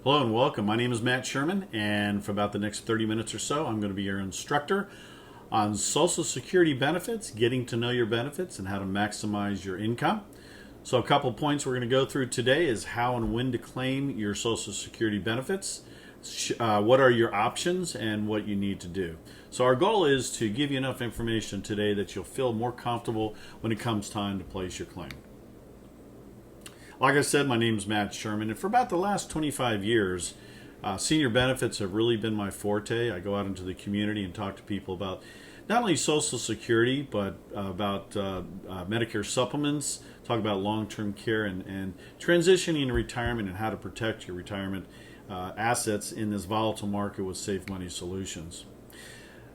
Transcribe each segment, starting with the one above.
Hello and welcome. My name is Matt Sherman, and for about the next 30 minutes or so, I'm going to be your instructor on Social Security benefits, getting to know your benefits, and how to maximize your income. So a couple points we're going to go through today is how and when to claim your Social Security benefits, what are your options, and what you need to do. So our goal is to give you enough information today that you'll feel more comfortable when it comes time to place your claim. Like I said, my name is Matt Sherman, and for about the last 25 years, senior benefits have really been my forte. I go out into the community and talk to people about not only Social Security, but about Medicare supplements, talk about long-term care and transitioning to retirement and how to protect your retirement assets in this volatile market with safe money solutions.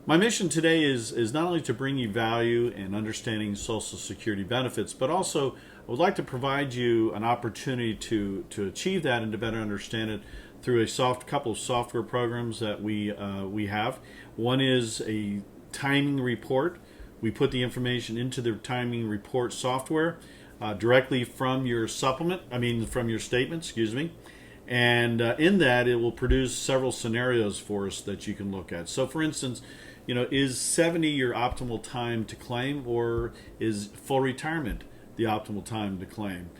My mission today is not only to bring you value in understanding Social Security benefits, but also I would like to provide you an opportunity to achieve that and to better understand it through a couple of software programs that we have. One is a timing report. We put the information into the timing report software directly from your from your statement, excuse me. And in that, it will produce several scenarios for us that you can look at. So, for instance, is 70 your optimal time to claim, or is full retirement the optimal time to claim?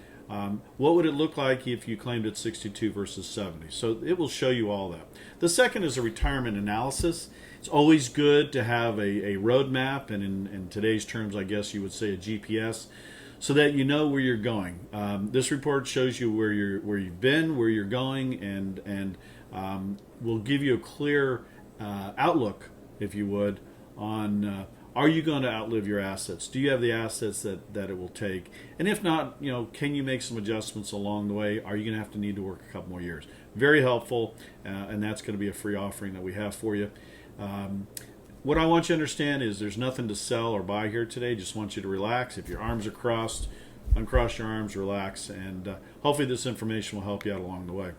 What would it look like if you claimed at 62 versus 70? So it will show you all that. The second is a retirement analysis. It's always good to have a roadmap, and in today's terms, I guess you would say a GPS, so that you know where you're going. This report shows you where you've been, where you're going, and will give you a clear outlook, if you would, on are you going to outlive your assets? Do you have the assets that it will take? And if not, can you make some adjustments along the way? Are you going to have to need to work a couple more years? Very helpful, and that's going to be a free offering that we have for you. What I want you to understand is there's nothing to sell or buy here today. Just want you to relax. If your arms are crossed, uncross your arms, relax, and hopefully this information will help you out along the way.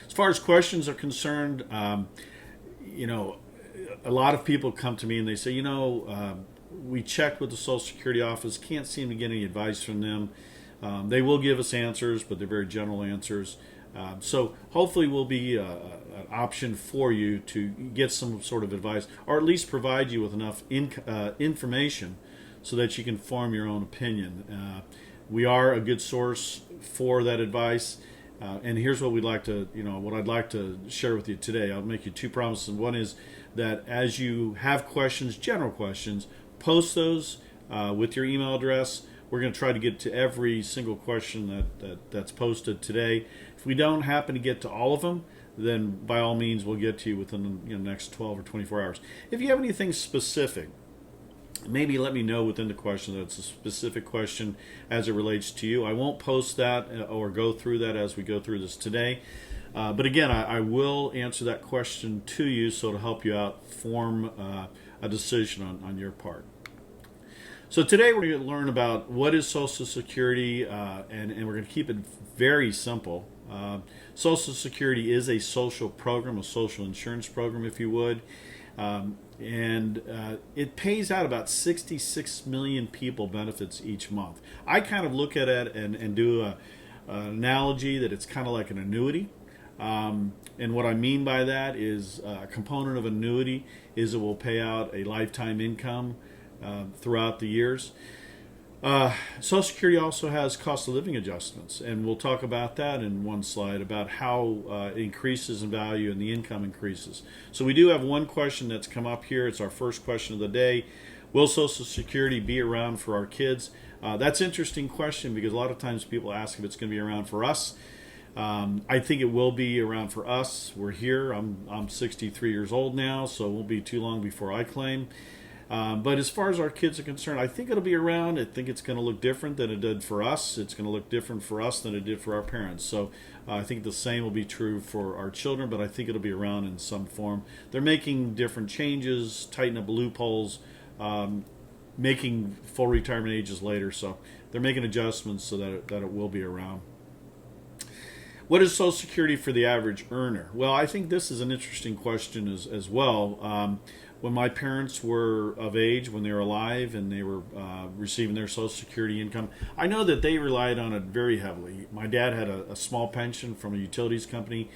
As far as questions are concerned, a lot of people come to me and they say, we checked with the Social Security office, can't seem to get any advice from them. They will give us answers, but they're very general answers. So hopefully we'll be an option for you to get some sort of advice, or at least provide you with enough information so that you can form your own opinion. We are a good source for that advice. And here's what we'd like to, what I'd like to share with you today. I'll make you two promises. One is that as you have questions, general questions, post those with your email address. We're going to try to get to every single question that's posted today. If we don't happen to get to all of them, then by all means we'll get to you within the next 12 or 24 hours. If you have anything specific, maybe let me know within the question that it's a specific question as it relates to you. I won't post that or go through that as we go through this today. But again, I will answer that question to you so to help you out form a decision on your part. So today we're going to learn about what is Social Security, and we're going to keep it very simple. Social Security is a social program, a social insurance program, if you would. And it pays out about 66 million people benefits each month. I kind of look at it and do an analogy that it's kind of like an annuity. And what I mean by that is a component of annuity is it will pay out a lifetime income throughout the years. Social Security also has cost of living adjustments, and we'll talk about that in one slide about how it increases in value and the income increases. So we do have one question that's come up here. It's our first question of the day. Will Social Security be around for our kids? That's an interesting question because a lot of times people ask if it's going to be around for us. I think it will be around for us. We're here. I'm 63 years old now, so it won't be too long before I claim. But as far as our kids are concerned, I think it'll be around. I think it's going to look different than it did for us. It's going to look different for us than it did for our parents. So I think the same will be true for our children, but I think it'll be around in some form. They're making different changes, tighten up loopholes, making full retirement ages later. So they're making adjustments so that it will be around. What is Social Security for the average earner? Well, I think this is an interesting question as well. When my parents were of age, when they were alive and they were receiving their Social Security income, I know that they relied on it very heavily. My dad had a small pension from a utilities company.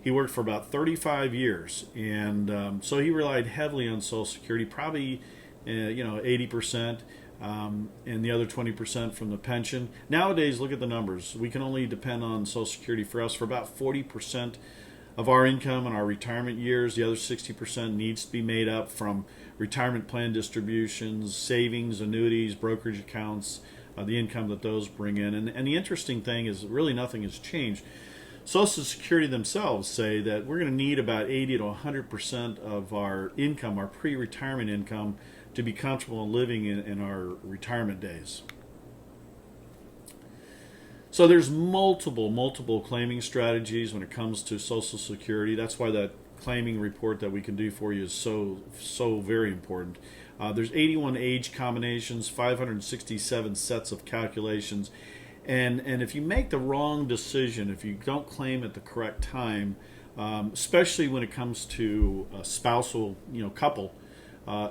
He worked for about 35 years, and so he relied heavily on Social Security, probably 80%. And the other 20% from the pension. Nowadays, look at the numbers. We can only depend on Social Security for us for about 40% of our income in our retirement years. The other 60% needs to be made up from retirement plan distributions, savings, annuities, brokerage accounts, the income that those bring in. And the interesting thing is really nothing has changed. Social Security themselves say that we're going to need about 80 to 100% of our income, our pre-retirement income, to be comfortable in living in our retirement days. So there's multiple claiming strategies when it comes to Social Security. That's why that claiming report that we can do for you is so very important. There's 81 age combinations, 567 sets of calculations, and if you make the wrong decision, if you don't claim at the correct time, especially when it comes to a spousal couple,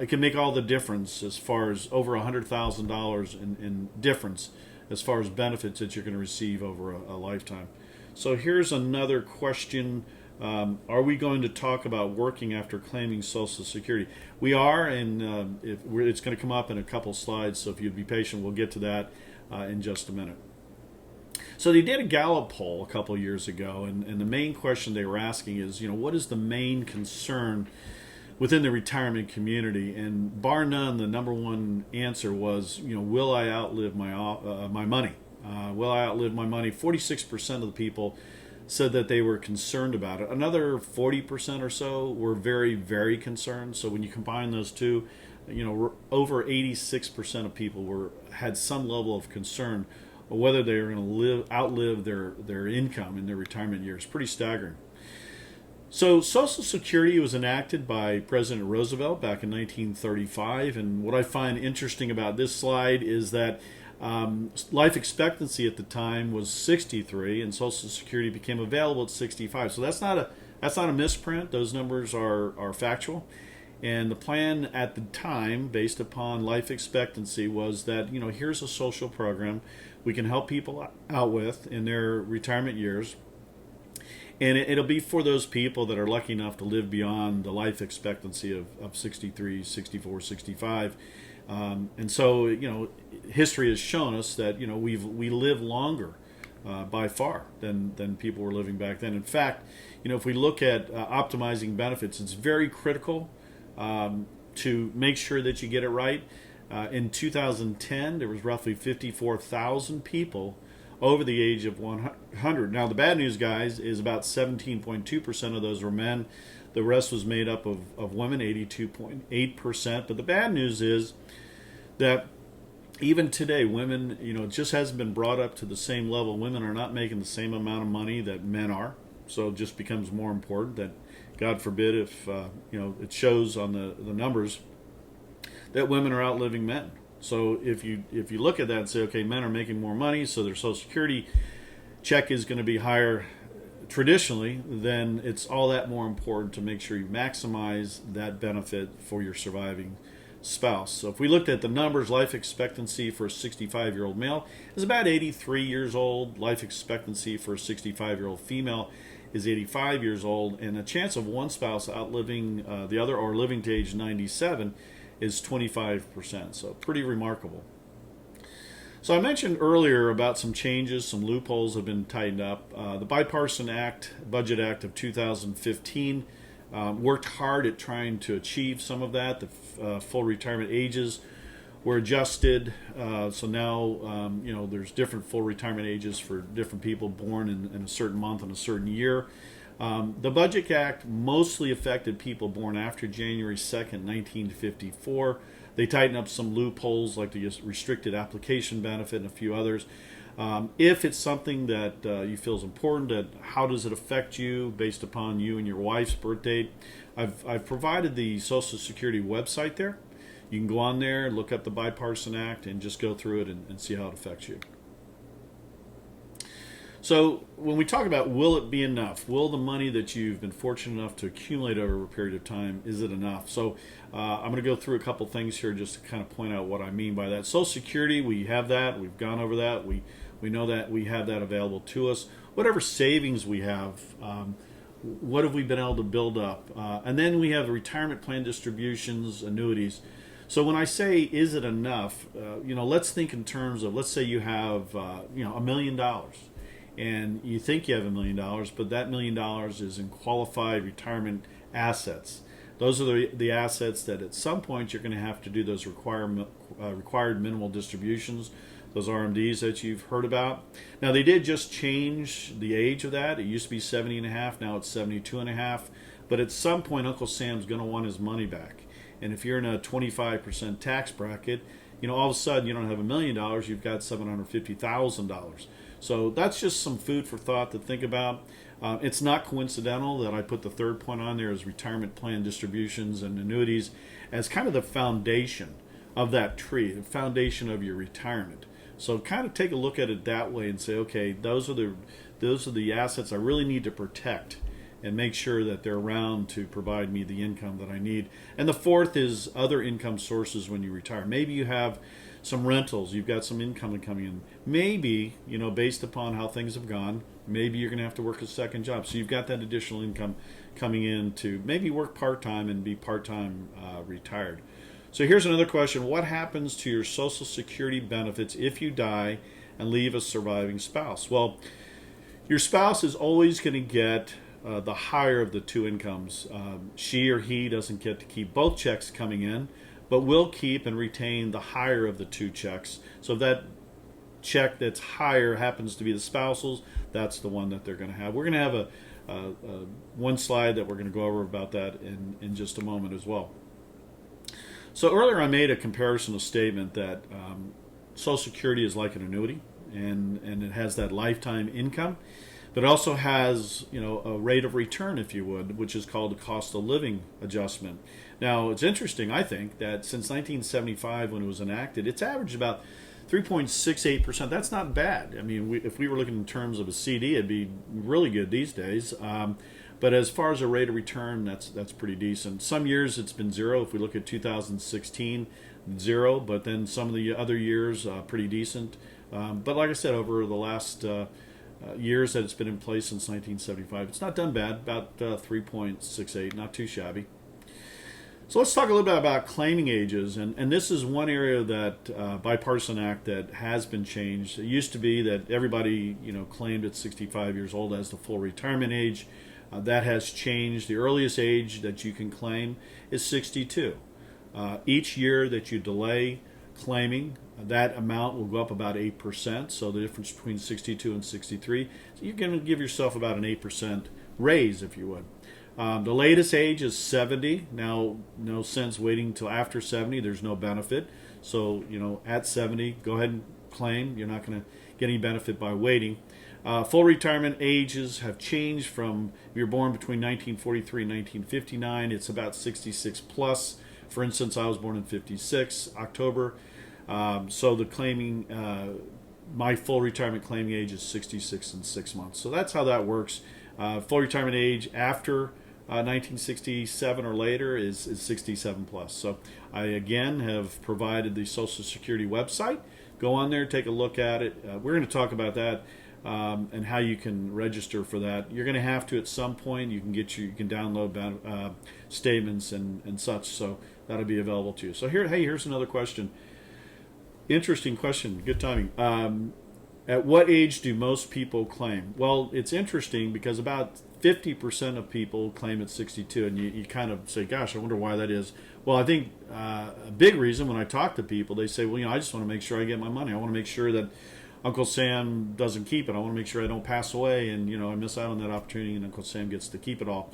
it can make all the difference as far as over $100,000 in difference as far as benefits that you're going to receive over a lifetime. So here's another question. Are we going to talk about working after claiming Social Security? We are, and it's going to come up in a couple slides, so if you'd be patient, we'll get to that in just a minute. So they did a Gallup poll a couple years ago, and the main question they were asking is, what is the main concern within the retirement community? And bar none, the number one answer was, will I outlive my money? Will I outlive my money? 46% of the people said that they were concerned about it. Another 40% or so were very, very concerned. So when you combine those two, over 86% of people had some level of concern whether they were going to outlive their income in their retirement years. Pretty staggering. So Social Security was enacted by President Roosevelt back in 1935, and what I find interesting about this slide is that life expectancy at the time was 63, and Social Security became available at 65. So that's not a misprint. Those numbers are factual. And the plan at the time, based upon life expectancy, was that here's a social program we can help people out with in their retirement years. And it'll be for those people that are lucky enough to live beyond the life expectancy of 63, 64, 65. And so, history has shown us that, we live longer by far than people were living back then. In fact, if we look at optimizing benefits, it's very critical to make sure that you get it right. In 2010, there was roughly 54,000 people over the age of 100. Now, the bad news, guys, is about 17.2% of those were men. The rest was made up of women, 82.8%. But the bad news is that even today, women, it just hasn't been brought up to the same level. Women are not making the same amount of money that men are. So it just becomes more important that, God forbid, if it shows on the numbers that women are outliving men. So if you look at that and say, okay, men are making more money, so their Social Security check is going to be higher traditionally, then it's all that more important to make sure you maximize that benefit for your surviving spouse. So if we looked at the numbers, life expectancy for a 65-year-old male is about 83 years old. Life expectancy for a 65-year-old female is 85 years old. And the chance of one spouse outliving the other or living to age 97 is 25%. So pretty remarkable. So I mentioned earlier about some changes, some loopholes have been tightened up. The Bipartisan Budget Act of 2015 worked hard at trying to achieve some of that. The full retirement ages were adjusted. So now, there's different full retirement ages for different people born in a certain month and a certain year. The Budget Act mostly affected people born after January 2nd, 1954. They tightened up some loopholes like the restricted application benefit and a few others. If it's something that you feel is important, that how does it affect you based upon you and your wife's birth date, I've provided the Social Security website there. You can go on there, look up the Bipartisan Act, and just go through it and see how it affects you. So when we talk about will it be enough, will the money that you've been fortunate enough to accumulate over a period of time, is it enough? So I'm going to go through a couple things here just to kind of point out what I mean by that. Social Security, we have that. We've gone over that. We know that we have that available to us. Whatever savings we have, what have we been able to build up? And then we have retirement plan distributions, annuities. So when I say is it enough, let's think in terms of, let's say you have $1 million. And you think you have $1 million, but that $1 million is in qualified retirement assets. Those are the assets that at some point you're going to have to do those required minimal distributions, those RMDs that you've heard about. Now they did just change the age of that. It used to be 70 and a half, now it's 72 and a half. But at some point Uncle Sam's going to want his money back. And if you're in a 25% tax bracket, all of a sudden you don't have $1 million, you've got $750,000. So that's just some food for thought to think about. It's not coincidental that I put the third point on there as retirement plan distributions and annuities as kind of the foundation of that tree, the foundation of your retirement. So kind of take a look at it that way and say, okay, those are the assets I really need to protect and make sure that they're around to provide me the income that I need. And the fourth is other income sources when you retire. Maybe you have some rentals, you've got some income coming in. Maybe, based upon how things have gone, maybe you're going to have to work a second job. So you've got that additional income coming in to maybe work part-time and be part-time retired. So here's another question. What happens to your Social Security benefits if you die and leave a surviving spouse? Well, your spouse is always going to get the higher of the two incomes. She or he doesn't get to keep both checks coming in, but will keep and retain the higher of the two checks. So if that check that's higher happens to be the spousal's, that's the one that they're going to have. We're going to have a one slide that we're going to go over about that in just a moment as well. So earlier I made a comparational statement that Social Security is like an annuity, and it has that lifetime income, but it also has a rate of return, if you would, which is called the cost of living adjustment. Now, it's interesting, I think, that since 1975 when it was enacted, it's averaged about 3.68%. That's not bad. I mean, if we were looking in terms of a CD, it'd be really good these days. But as far as a rate of return, that's pretty decent. Some years it's been zero. If we look at 2016, zero. But then some of the other years, pretty decent. But like I said, over the last years that it's been in place since 1975, it's not done bad. About 3.68, not too shabby. So let's talk a little bit about claiming ages, and this is one area that bipartisan act that has been changed. It used to be that everybody claimed at 65 years old as the full retirement age. That has changed. The earliest age that you can claim is 62. Each year that you delay claiming, that amount will go up about 8%. So the difference between 62 and 63, so you're going to give yourself about an 8% raise, if you would. The latest age is 70. Now, no sense waiting until after 70. There's no benefit. So, at 70, go ahead and claim. You're not going to get any benefit by waiting. Full retirement ages have changed from, if you're born between 1943 and 1959, it's about 66 plus. For instance, I was born in 56, October. So the claiming, my full retirement claiming age is 66 and 6 months. So that's how that works. Full retirement age after 1967 or later is 67 plus. So I again have provided the Social Security website. Go on there, take a look at it. We're going to talk about that and how you can register for that. You're going to have to at some point. You can download statements and such. So that'll be available to you. So here's another question. Interesting question. Good timing. At what age do most people claim? Well, it's interesting because about 50% of people claim at 62, and you kind of say, gosh, I wonder why that is. Well, I think a big reason when I talk to people, they say, well, I just want to make sure I get my money. I want to make sure that Uncle Sam doesn't keep it. I want to make sure I don't pass away and, I miss out on that opportunity and Uncle Sam gets to keep it all.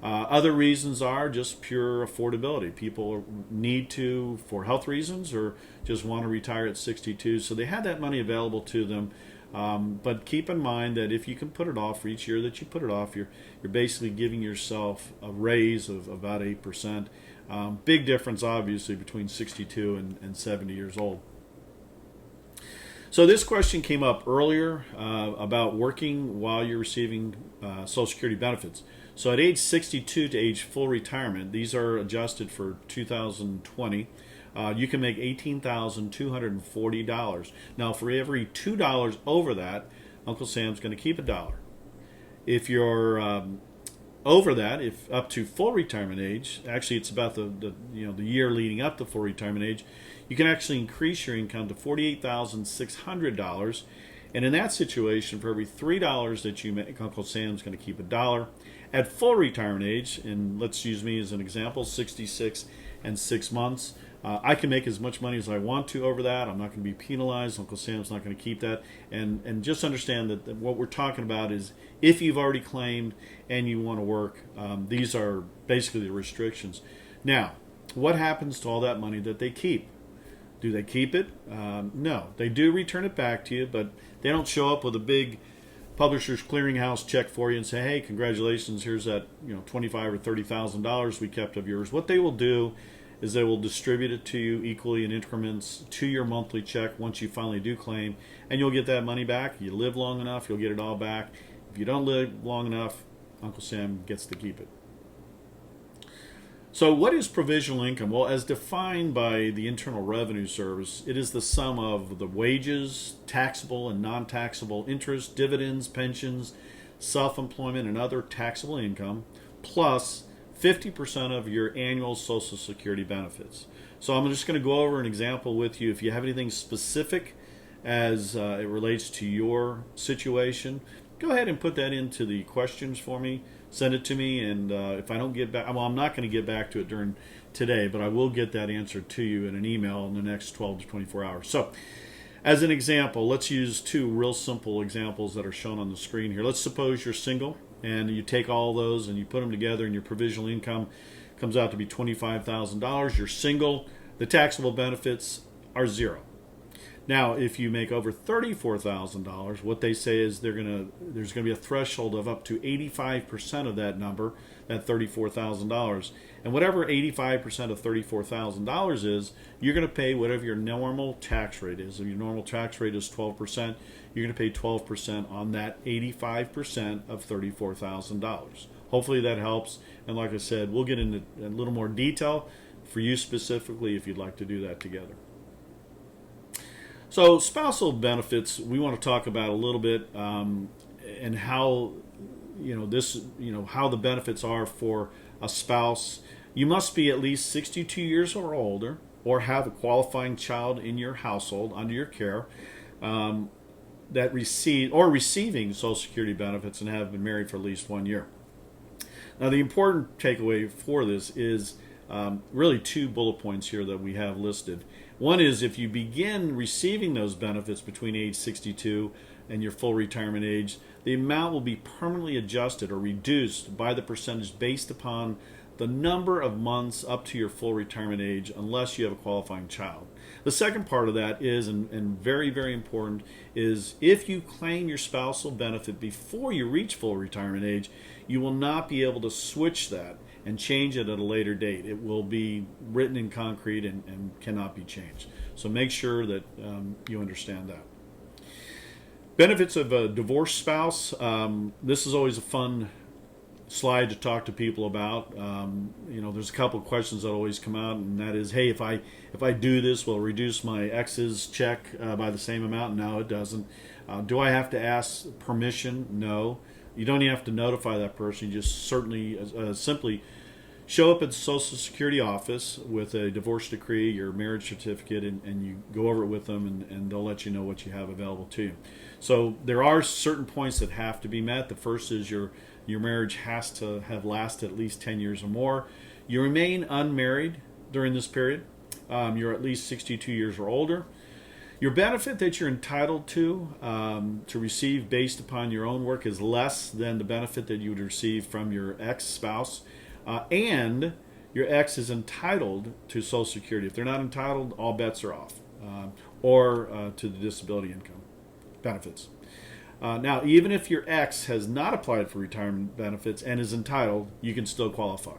Other reasons are just pure affordability. People need to, for health reasons, or just want to retire at 62. So they have that money available to them. But keep in mind that if you can put it off for each year that you put it off, you're basically giving yourself a raise of about 8%. Big difference, obviously, between 62 and 70 years old. So this question came up earlier about working while you're receiving Social Security benefits. So at age 62 to age full retirement, these are adjusted for 2020. You can make $18,240. Now, for every $2 over that, Uncle Sam's going to keep $1. If you're over that, if up to full retirement age, actually it's about the year leading up to full retirement age, you can actually increase your income to $48,600. And in that situation, for every $3 that you make, Uncle Sam's going to keep $1. At full retirement age, and let's use me as an example, 66 and 6 months, I can make as much money as I want to over that. I'm not going to be penalized. Uncle Sam's not going to keep that. And just understand that what we're talking about is if you've already claimed and you want to work, these are basically the restrictions. Now, what happens to all that money that they keep? Do they keep it? No. They do return it back to you, but they don't show up with a big Publishers Clearinghouse check for you and say, hey, congratulations, here's that $25,000 or $30,000 we kept of yours. What they will do is they will distribute it to you equally in increments to your monthly check once you finally do claim, and you'll get that money back. You live long enough, you'll get it all back. If you don't live long enough, Uncle Sam gets to keep it. So what is provisional income? Well, as defined by the Internal Revenue Service, it is the sum of the wages, taxable and non-taxable interest, dividends, pensions, self-employment, and other taxable income, plus 50% of your annual Social Security benefits. So I'm just going to go over an example with you. If you have anything specific as it relates to your situation, go ahead and put that into the questions for me. Send it to me, and if I don't get back, well, I'm not going to get back to it during today, but I will get that answer to you in an email in the next 12 to 24 hours. So, as an example, let's use two real simple examples that are shown on the screen here. Let's suppose you're single, and you take all those and you put them together, and your provisional income comes out to be $25,000. You're single. The taxable benefits are zero. Now, if you make over $34,000, what they say is there's going to be a threshold of up to 85% of that number, that $34,000. And whatever 85% of $34,000 is, you're going to pay whatever your normal tax rate is. If your normal tax rate is 12%, you're going to pay 12% on that 85% of $34,000. Hopefully that helps. And like I said, we'll get into a little more detail for you specifically if you'd like to do that together. So spousal benefits, we want to talk about a little bit, and how how the benefits are for a spouse. You must be at least 62 years or older, or have a qualifying child in your household under your care that receiving Social Security benefits and have been married for at least 1 year. Now, the important takeaway for this is really two bullet points here that we have listed. One is if you begin receiving those benefits between age 62 and your full retirement age, the amount will be permanently adjusted or reduced by the percentage based upon the number of months up to your full retirement age, unless you have a qualifying child. The second part of that is, and very, very important, is if you claim your spousal benefit before you reach full retirement age, you will not be able to switch that and change it at a later date. It will be written in concrete and cannot be changed. So make sure that you understand that. Benefits of a divorced spouse. This is always a fun slide to talk to people about. There's a couple of questions that always come out, and that is, hey, if I do this, will it reduce my ex's check by the same amount? No, it doesn't. Do I have to ask permission? No. You don't even have to notify that person. You just simply show up at the Social Security office with a divorce decree, your marriage certificate, and you go over it with them, and they'll let you know what you have available to you. So there are certain points that have to be met. The first is your marriage has to have lasted at least 10 years or more. You remain unmarried during this period. You're at least 62 years or older. Your benefit that you're entitled to receive based upon your own work is less than the benefit that you would receive from your ex-spouse. And your ex is entitled to Social Security. If they're not entitled, all bets are off, or to the disability income benefits. Now, even if your ex has not applied for retirement benefits and is entitled, you can still qualify.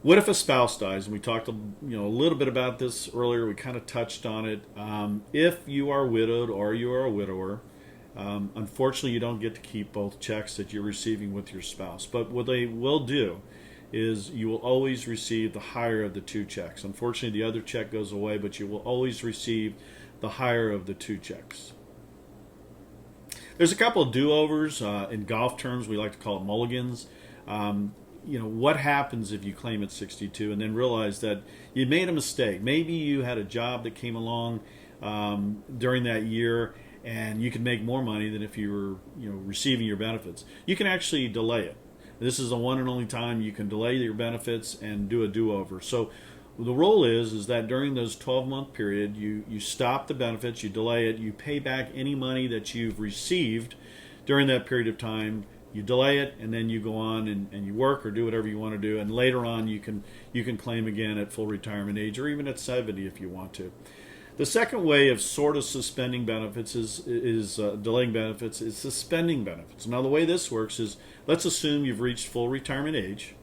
What if a spouse dies? And we talked, a little bit about this earlier. We kind of touched on it. If you are widowed or you are a widower, unfortunately, you don't get to keep both checks that you're receiving with your spouse. But what they will do is you will always receive the higher of the two checks. Unfortunately, the other check goes away, but you will always receive the higher of the two checks. There's a couple of do-overs. In golf terms, we like to call it mulligans. What happens if you claim at 62 and then realize that you made a mistake? Maybe you had a job that came along during that year, and you could make more money than if you were, receiving your benefits. You can actually delay it. This is the one and only time you can delay your benefits and do a do-over. So the rule is that during those 12-month period, you stop the benefits, you delay it, you pay back any money that you've received during that period of time. You delay it, and then you go on and you work or do whatever you want to do, and later on you can claim again at full retirement age or even at 70 if you want to. The second way of sort of suspending benefits is delaying benefits is suspending benefits. Now the way this works is, let's assume you've reached full retirement age,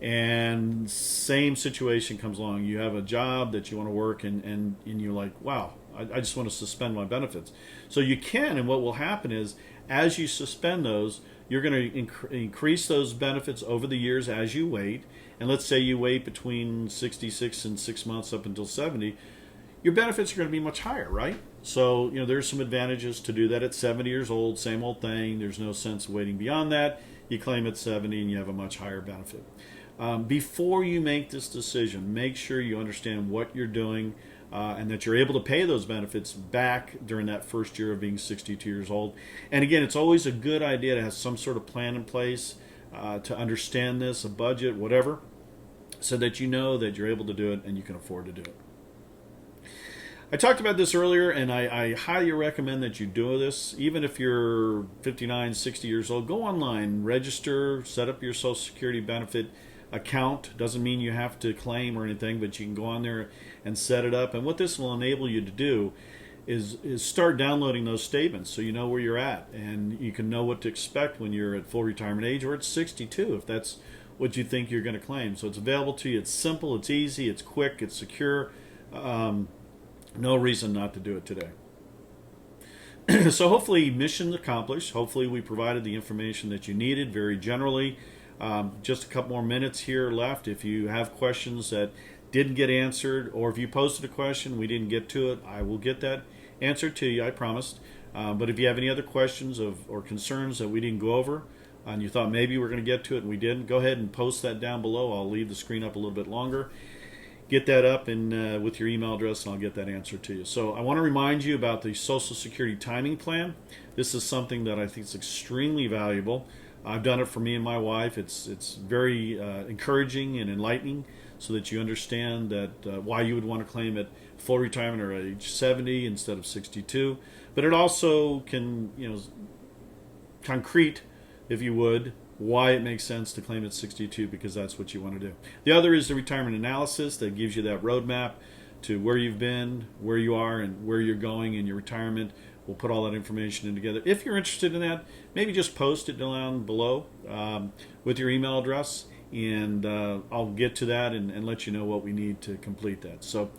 and same situation comes along. You have a job that you want to work, and you're like, wow, I just want to suspend my benefits. So you can, and what will happen is, as you suspend those, you're going to increase those benefits over the years as you wait. And let's say you wait between 66 and 6 months up until 70, your benefits are going to be much higher, right? So, there's some advantages to do that at 70 years old, same old thing. There's no sense of waiting beyond that. You claim at 70 and you have a much higher benefit. Before you make this decision, make sure you understand what you're doing and that you're able to pay those benefits back during that first year of being 62 years old. And again, it's always a good idea to have some sort of plan in place to understand this, a budget, whatever, so that you know that you're able to do it and you can afford to do it. I talked about this earlier, and I highly recommend that you do this. Even if you're 59, 60 years old, go online, register, set up your Social Security benefit account. Doesn't mean you have to claim or anything, but you can go on there and set it up. And what this will enable you to do is start downloading those statements so you know where you're at, and you can know what to expect when you're at full retirement age or at 62 if that's what you think you're going to claim. So it's available to you. It's simple, it's easy, it's quick, it's secure. No reason not to do it today. So hopefully mission accomplished. Hopefully we provided the information that you needed very generally. Just a couple more minutes here left. If you have questions that didn't get answered, or if you posted a question we didn't get to it, I will get that answered to you, I promised. But if you have any other questions or concerns that we didn't go over and you thought maybe we're going to get to it and we didn't, go ahead and post that down below. I'll leave the screen up a little bit longer. Get that up and with your email address, and I'll get that answer to you. So I want to remind you about the Social Security timing plan. This is something that I think is extremely valuable. I've done it for me and my wife. It's very encouraging and enlightening, so that you understand that why you would want to claim at full retirement or age 70 instead of 62. But it also can, concrete, if you would, why it makes sense to claim at 62, because that's what you want to do. The other is the retirement analysis that gives you that roadmap to where you've been, where you are, and where you're going in your retirement. We'll put all that information in together. If you're interested in that, maybe just post it down below with your email address, and I'll get to that and let you know what we need to complete that. So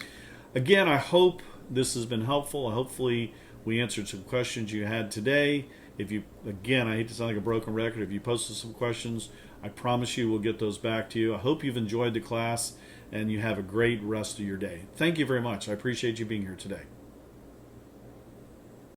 again, I hope this has been helpful. Hopefully we answered some questions you had today. If you, again, I hate to sound like a broken record, if you posted some questions, I promise you we'll get those back to you. I hope you've enjoyed the class and you have a great rest of your day. Thank you very much. I appreciate you being here today.